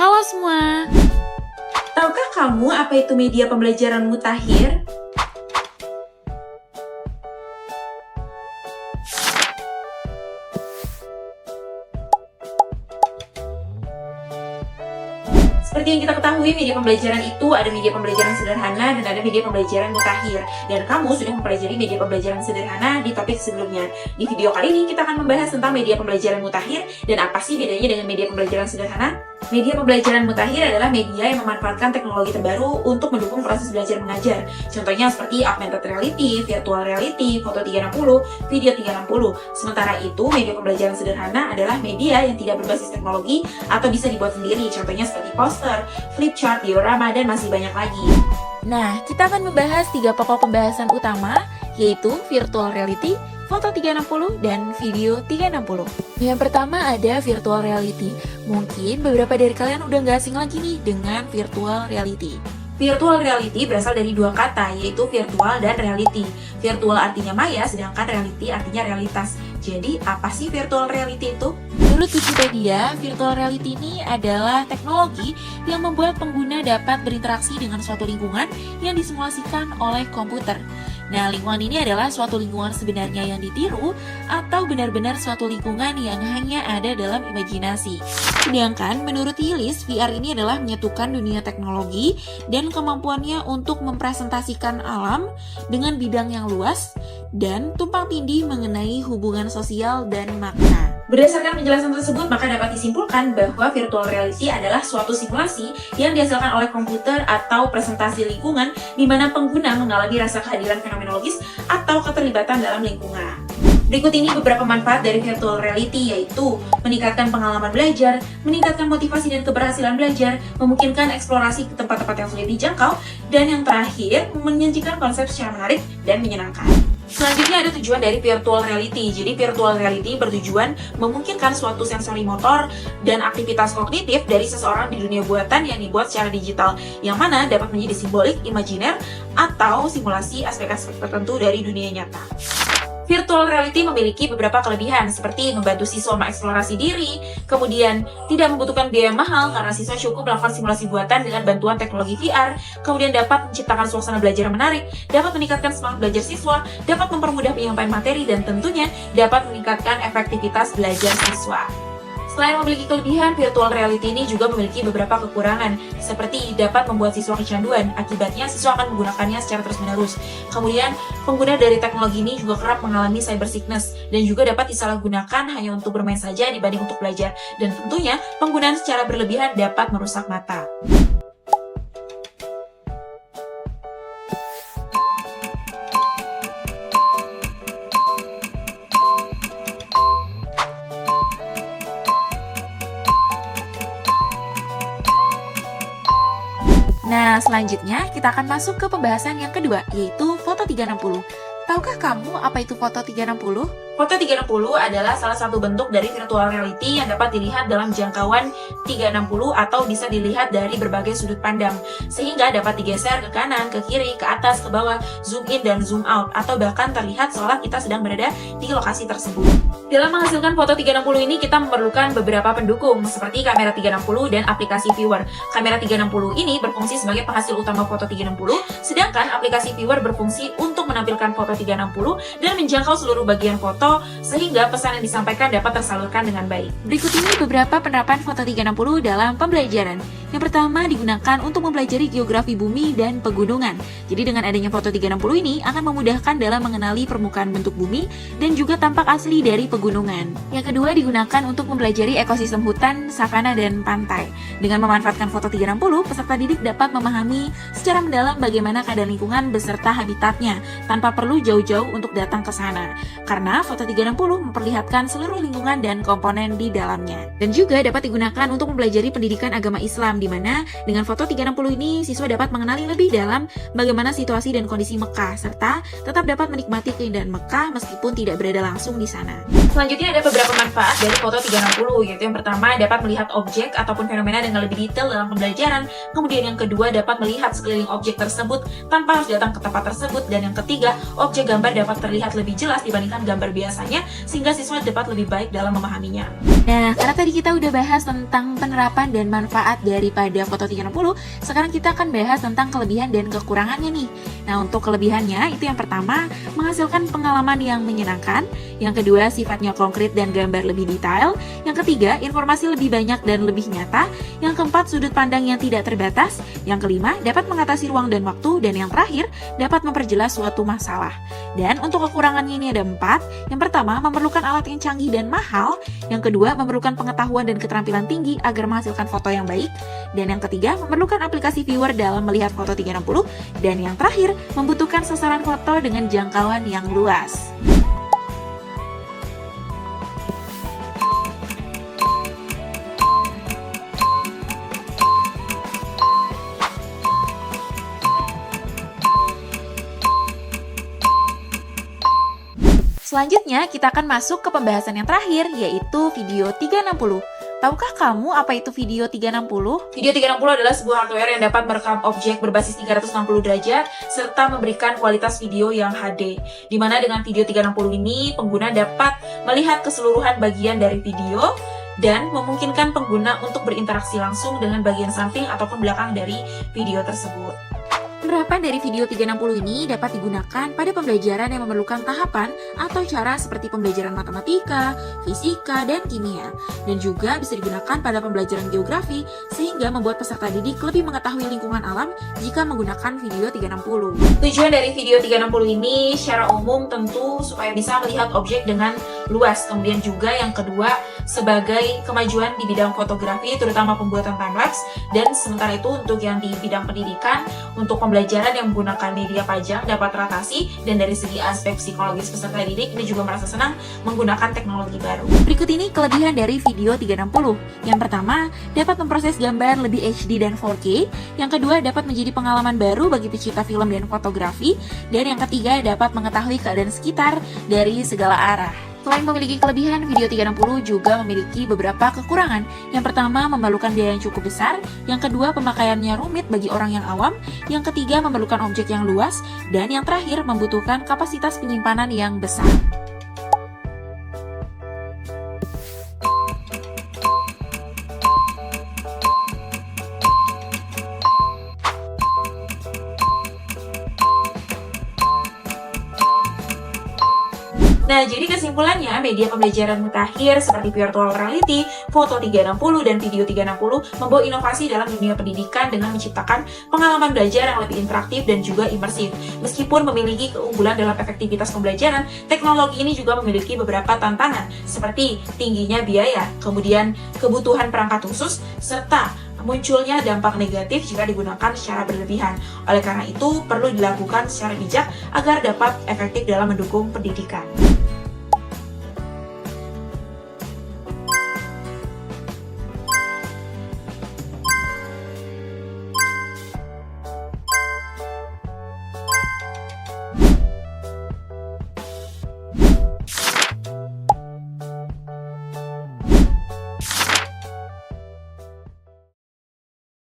Halo semua. Tahukah kamu apa itu media pembelajaran mutakhir? Seperti yang kita ketahui, media pembelajaran itu ada media pembelajaran sederhana dan ada media pembelajaran mutakhir. Dan kamu sudah mempelajari media pembelajaran sederhana di topik sebelumnya. Di video kali ini kita akan membahas tentang media pembelajaran mutakhir dan apa sih bedanya dengan media pembelajaran sederhana. Media pembelajaran mutakhir adalah media yang memanfaatkan teknologi terbaru untuk mendukung proses belajar mengajar. Contohnya seperti augmented reality, virtual reality, foto 360, video 360. Sementara itu, media pembelajaran sederhana adalah media yang tidak berbasis teknologi atau bisa dibuat sendiri. Contohnya seperti poster, flip chart, diorama, dan masih banyak lagi. Nah, kita akan membahas 3 pokok pembahasan utama, yaitu virtual reality, foto 360, dan video 360. Yang pertama ada virtual reality. Mungkin beberapa dari kalian udah nggak asing lagi nih dengan virtual reality. Virtual reality berasal dari 2 kata, yaitu virtual dan reality. Virtual artinya maya, sedangkan reality artinya realitas. Jadi, apa sih virtual reality itu? Menurut Wikipedia, virtual reality ini adalah teknologi yang membuat pengguna dapat berinteraksi dengan suatu lingkungan yang disimulasikan oleh komputer. Nah, lingkungan ini adalah suatu lingkungan sebenarnya yang ditiru atau benar-benar suatu lingkungan yang hanya ada dalam imajinasi. Sedangkan menurut Yilis, VR ini adalah menyatukan dunia teknologi dan kemampuannya untuk mempresentasikan alam dengan bidang yang luas dan tumpang tindih mengenai hubungan sosial dan makna. Berdasarkan penjelasan tersebut, maka dapat disimpulkan bahwa virtual reality adalah suatu simulasi yang dihasilkan oleh komputer atau presentasi lingkungan di mana pengguna mengalami rasa kehadiran fenomenologis atau keterlibatan dalam lingkungan. Berikut ini beberapa manfaat dari virtual reality, yaitu meningkatkan pengalaman belajar, meningkatkan motivasi dan keberhasilan belajar, memungkinkan eksplorasi ke tempat-tempat yang sulit dijangkau, dan yang terakhir, menyajikan konsep secara menarik dan menyenangkan. Selanjutnya ada tujuan dari virtual reality. Jadi virtual reality bertujuan memungkinkan suatu sensori motor dan aktivitas kognitif dari seseorang di dunia buatan yang dibuat secara digital, yang mana dapat menjadi simbolik, imajiner, atau simulasi aspek-aspek tertentu dari dunia nyata. Virtual reality memiliki beberapa kelebihan seperti membantu siswa mengeksplorasi diri, kemudian tidak membutuhkan biaya mahal karena siswa cukup melakukan simulasi buatan dengan bantuan teknologi VR, kemudian dapat menciptakan suasana belajar yang menarik, dapat meningkatkan semangat belajar siswa, dapat mempermudah penyampaian materi, dan tentunya dapat meningkatkan efektivitas belajar siswa. Selain memiliki kelebihan, virtual reality ini juga memiliki beberapa kekurangan, seperti dapat membuat siswa kecanduan, akibatnya siswa akan menggunakannya secara terus-menerus. Kemudian, pengguna dari teknologi ini juga kerap mengalami cyber sickness, dan juga dapat disalahgunakan hanya untuk bermain saja dibanding untuk belajar, dan tentunya penggunaan secara berlebihan dapat merusak mata. Nah, selanjutnya kita akan masuk ke pembahasan yang kedua, yaitu foto 360. Tahukah kamu apa itu foto 360? Foto 360 adalah salah satu bentuk dari virtual reality yang dapat dilihat dalam jangkauan 360 atau bisa dilihat dari berbagai sudut pandang, sehingga dapat digeser ke kanan, ke kiri, ke atas, ke bawah, zoom in dan zoom out, atau bahkan terlihat seolah kita sedang berada di lokasi tersebut. Dalam menghasilkan foto 360 ini, kita memerlukan beberapa pendukung, seperti kamera 360 dan aplikasi viewer. Kamera 360 ini berfungsi sebagai penghasil utama foto 360, sedangkan aplikasi viewer berfungsi untuk menampilkan foto 360 dan menjangkau seluruh bagian foto sehingga pesan yang disampaikan dapat tersalurkan dengan baik. Berikut ini beberapa penerapan foto 360 dalam pembelajaran. Yang pertama digunakan untuk mempelajari geografi bumi dan pegunungan. Jadi dengan adanya foto 360 ini akan memudahkan dalam mengenali permukaan bentuk bumi dan juga tampak asli dari pegunungan. Yang kedua digunakan untuk mempelajari ekosistem hutan, savana, dan pantai. Dengan memanfaatkan foto 360, peserta didik dapat memahami secara mendalam bagaimana keadaan lingkungan beserta habitatnya tanpa perlu jauh-jauh untuk datang ke sana. Karena foto 360 memperlihatkan seluruh lingkungan dan komponen di dalamnya. Dan juga dapat digunakan untuk mempelajari pendidikan agama Islam, di mana dengan foto 360 ini siswa dapat mengenali lebih dalam bagaimana situasi dan kondisi Mekah, serta tetap dapat menikmati keindahan Mekah meskipun tidak berada langsung di sana. Selanjutnya ada beberapa manfaat dari foto 360, yaitu yang pertama dapat melihat objek ataupun fenomena dengan lebih detail dalam pembelajaran, kemudian yang kedua dapat melihat sekeliling objek tersebut tanpa harus datang ke tempat tersebut, dan yang ketiga objek gambar dapat terlihat lebih jelas dibandingkan gambar biasa biasanya sehingga siswa dapat lebih baik dalam memahaminya. Nah, karena tadi kita udah bahas tentang penerapan dan manfaat daripada Foto 360, sekarang kita akan bahas tentang kelebihan dan kekurangannya nih. Nah, untuk kelebihannya itu yang pertama, menghasilkan pengalaman yang menyenangkan, yang kedua, sifatnya konkret dan gambar lebih detail, yang ketiga, informasi lebih banyak dan lebih nyata, yang keempat, sudut pandang yang tidak terbatas, yang kelima, dapat mengatasi ruang dan waktu, dan yang terakhir, dapat memperjelas suatu masalah. Dan untuk kekurangannya ini ada 4. Yang pertama, memerlukan alat yang canggih dan mahal. Yang kedua, memerlukan pengetahuan dan keterampilan tinggi agar menghasilkan foto yang baik. Dan yang ketiga, memerlukan aplikasi viewer dalam melihat foto 360. Dan yang terakhir, membutuhkan sasaran foto dengan jangkauan yang luas. Selanjutnya, kita akan masuk ke pembahasan yang terakhir, yaitu video 360. Tahukah kamu apa itu video 360? Video 360 adalah sebuah hardware yang dapat merekam objek berbasis 360 derajat serta memberikan kualitas video yang HD. Di mana dengan video 360 ini, pengguna dapat melihat keseluruhan bagian dari video dan memungkinkan pengguna untuk berinteraksi langsung dengan bagian samping ataupun belakang dari video tersebut. Penerapan dari video 360 ini dapat digunakan pada pembelajaran yang memerlukan tahapan atau cara seperti pembelajaran matematika, fisika, dan kimia. Dan juga bisa digunakan pada pembelajaran geografi sehingga membuat peserta didik lebih mengetahui lingkungan alam jika menggunakan video 360. Tujuan dari video 360 ini secara umum tentu supaya bisa melihat objek dengan luas. Kemudian juga yang kedua sebagai kemajuan di bidang fotografi terutama pembuatan timelapse, dan sementara itu untuk yang di bidang pendidikan untuk pembelajaran yang menggunakan media pajang dapat teratasi, dan dari segi aspek psikologis peserta didik ini juga merasa senang menggunakan teknologi baru. Berikut ini kelebihan dari video 360. Yang pertama, dapat memproses gambar lebih HD dan 4K. Yang kedua, dapat menjadi pengalaman baru bagi pecinta film dan fotografi. Dan yang ketiga, dapat mengetahui keadaan sekitar dari segala arah. Selain memiliki kelebihan, video 360 juga memiliki beberapa kekurangan. Yang pertama, memerlukan biaya yang cukup besar. Yang kedua, pemakaiannya rumit bagi orang yang awam. Yang ketiga, memerlukan objek yang luas. Dan yang terakhir, membutuhkan kapasitas penyimpanan yang besar. Nah, jadi kesimpulannya, media pembelajaran mutakhir seperti virtual reality, foto 360, dan video 360 membawa inovasi dalam dunia pendidikan dengan menciptakan pengalaman belajar yang lebih interaktif dan juga imersif. Meskipun memiliki keunggulan dalam efektivitas pembelajaran, teknologi ini juga memiliki beberapa tantangan, seperti tingginya biaya, kemudian kebutuhan perangkat khusus, serta munculnya dampak negatif jika digunakan secara berlebihan. Oleh karena itu, perlu dilakukan secara bijak agar dapat efektif dalam mendukung pendidikan.